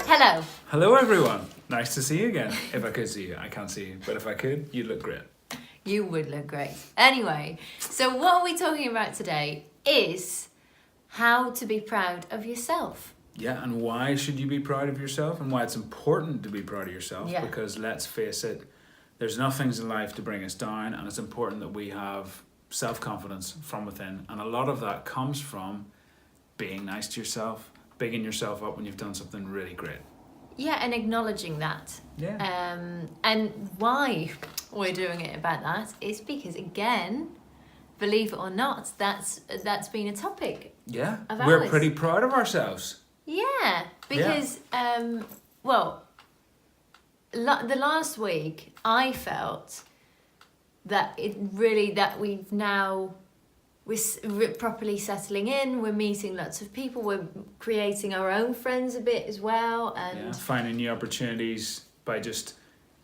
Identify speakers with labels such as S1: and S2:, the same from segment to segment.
S1: Hello.
S2: Hello everyone. Nice to see you again. If I could see you. I can't see you. But if I could, you'd look great.
S1: You would look great. Anyway, so what are we talking about today is how to be proud of yourself.
S2: Yeah, and why should you be proud of yourself and why it's important to be proud of yourself?
S1: Yeah.
S2: Because let's face it, there's enough things in life to bring us down, and it's important that we have self-confidence from within. And a lot of that comes from being nice to yourself, bigging yourself up when you've done something really great.
S1: Yeah, and acknowledging that.
S2: Yeah.
S1: And why we're doing it about that is because, again, believe it or not, that's been a topic.
S2: Yeah.
S1: Of
S2: We're
S1: ours.
S2: pretty proud of ourselves.
S1: Yeah, because the last week I felt that we're properly settling in. We're meeting lots of people. We're creating our own friends a bit as well, and
S2: finding new opportunities by just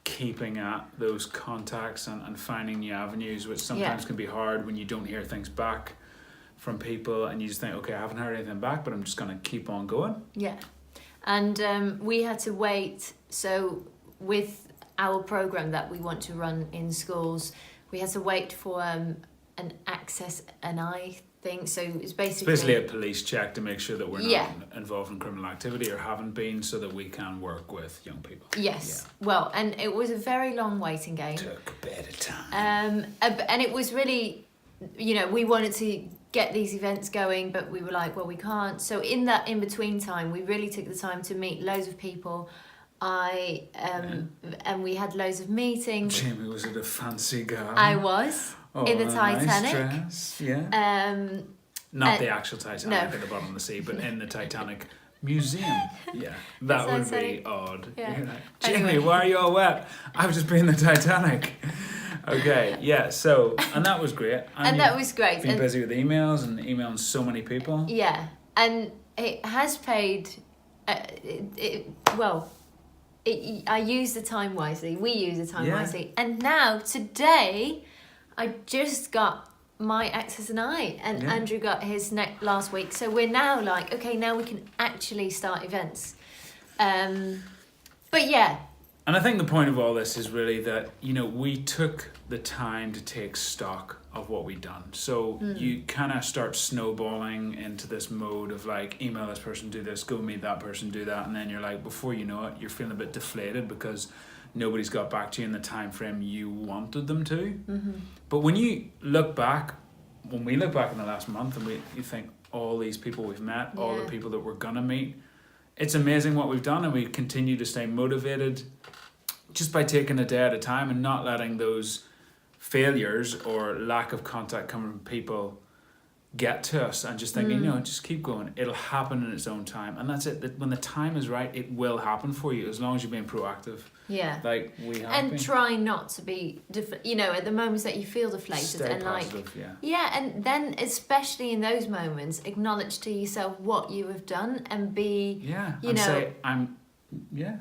S2: keeping at those contacts and finding new avenues, which sometimes can be hard when you don't hear things back from people and you just think, okay, I haven't heard anything back, but I'm just going to keep on going.
S1: Yeah. And we had to wait. So with our program that we want to run in schools, we had to wait for an access and I thing. So it's basically
S2: a police check to make sure that we're not involved in criminal activity or haven't been, so that we can work with young people.
S1: Yes. Yeah. Well, and it was a very long waiting game.
S2: Took a bit of time.
S1: And it was really, we wanted to get these events going, but we were like, well, we can't. So in that in-between time, we really took the time to meet loads of people. And we had loads of meetings.
S2: Jamie was at a fancy guy.
S1: I was in the Titanic.
S2: Nice dress. Yeah. Not the actual Titanic at the bottom of the sea, but in the Titanic Museum. Yeah, that would be odd.
S1: Yeah.
S2: You're like, Jamie, why are you all wet? I've just been in the Titanic. Okay, yeah, so, and that was great.
S1: And that was great.
S2: Been busy with emails and emailing so many people.
S1: Yeah, and it has paid, I use the time wisely. We use the time wisely. And now, today, I just got my access and Andrew got his last week. So we're now like, okay, now we can actually start events. But yeah.
S2: And I think the point of all this is really that, we took the time to take stock of what we'd done. So you kind of start snowballing into this mode of like, email this person, do this, go meet that person, do that. And then you're like, before you know it, you're feeling a bit deflated because nobody's got back to you in the time frame you wanted them to. Mm-hmm. But when we look back in the last month and you think all these people we've met, all the people that we're going to meet, it's amazing what we've done, and we continue to stay motivated just by taking a day at a time and not letting those failures or lack of contact coming from people get to us, and just thinking, just keep going. It'll happen in its own time. And that's it. That when the time is right, it will happen for you, as long as you're being proactive.
S1: Yeah.
S2: Like we have
S1: and
S2: been.
S1: try not to be, at the moments that you feel deflated.
S2: Stay
S1: and
S2: positive,
S1: and then especially in those moments, acknowledge to yourself what you have done and be,
S2: say, I'm great.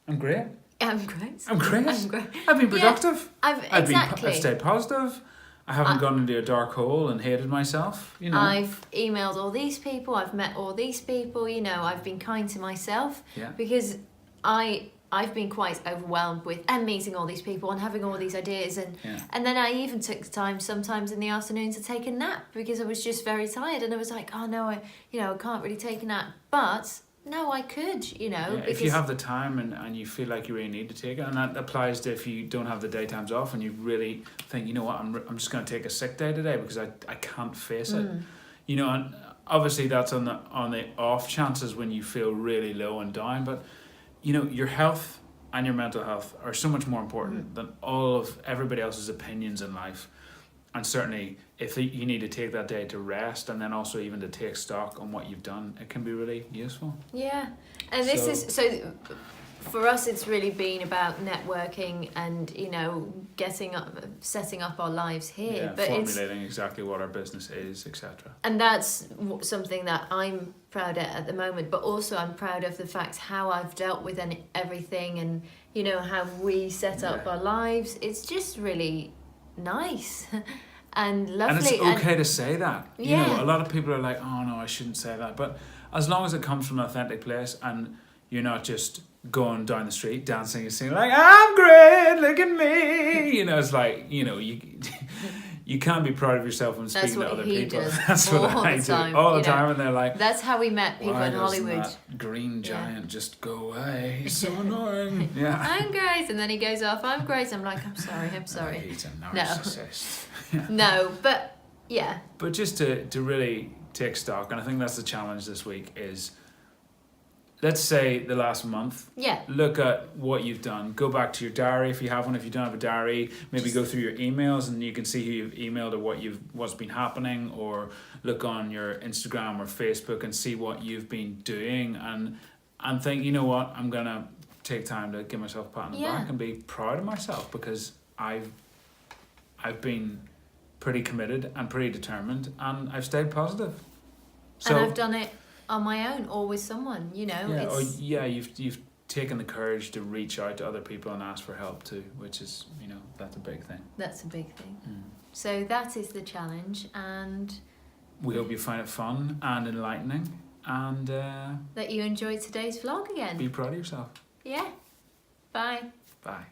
S1: I'm great.
S2: I'm great.
S1: I'm great.
S2: I've been productive.
S1: I've
S2: stayed positive. I haven't gone into a dark hole and hated myself.
S1: I've emailed all these people. I've met all these people. I've been kind to myself because I've been quite overwhelmed with and meeting all these people and having all these ideas and then I even took the time sometimes in the afternoon to take a nap because I was just very tired, and I was like, oh no, I can't really take a nap, but no, I could,
S2: if you have the time and you feel like you really need to take it, and that applies to if you don't have the daytimes off and you really think, I'm just going to take a sick day today because I can't face it. And obviously that's on the off chances when you feel really low and down, but your health and your mental health are so much more important than all of everybody else's opinions in life. And certainly if you need to take that day to rest and then also even to take stock on what you've done, it can be really useful. Yeah.
S1: And this is so for us, it's really been about networking and, setting up our lives here.
S2: Yeah, but formulating exactly what our business is, etc.
S1: And that's something that I'm proud at the moment, but also I'm proud of the fact how I've dealt with everything and, how we set up our lives. It's just really nice and lovely.
S2: And it's okay to say that. A lot of people are like, oh no, I shouldn't say that. But as long as it comes from an authentic place and you're not just going down the street dancing and singing like, I'm great, look at me. You know, it's like, you know, you can't be proud of yourself when speaking to other people. That's what I do all the time. And they're like,
S1: that's how we met people in Hollywood.
S2: That green giant just go away. He's so annoying. Yeah.
S1: I'm Grace. And then he goes off, I'm Grace. I'm like, I'm sorry.
S2: He's a narcissist.
S1: No, but yeah.
S2: But just to really take stock, and I think that's the challenge this week is, let's say the last month.
S1: Yeah.
S2: Look at what you've done. Go back to your diary if you have one. If you don't have a diary, maybe go through your emails and you can see who you've emailed or what's been happening, or look on your Instagram or Facebook and see what you've been doing and think, you know what, I'm gonna take time to give myself a pat on the back and be proud of myself because I've been pretty committed and pretty determined and I've stayed positive. So,
S1: and I've done it on my own or with someone, you know.
S2: You've taken the courage to reach out to other people and ask for help too, which is, you know, that's a big thing.
S1: That's a big thing. So that is the challenge, and
S2: we hope you find it fun and enlightening, and
S1: that you enjoyed today's vlog again.
S2: Be proud of yourself.
S1: Yeah. Bye.
S2: Bye.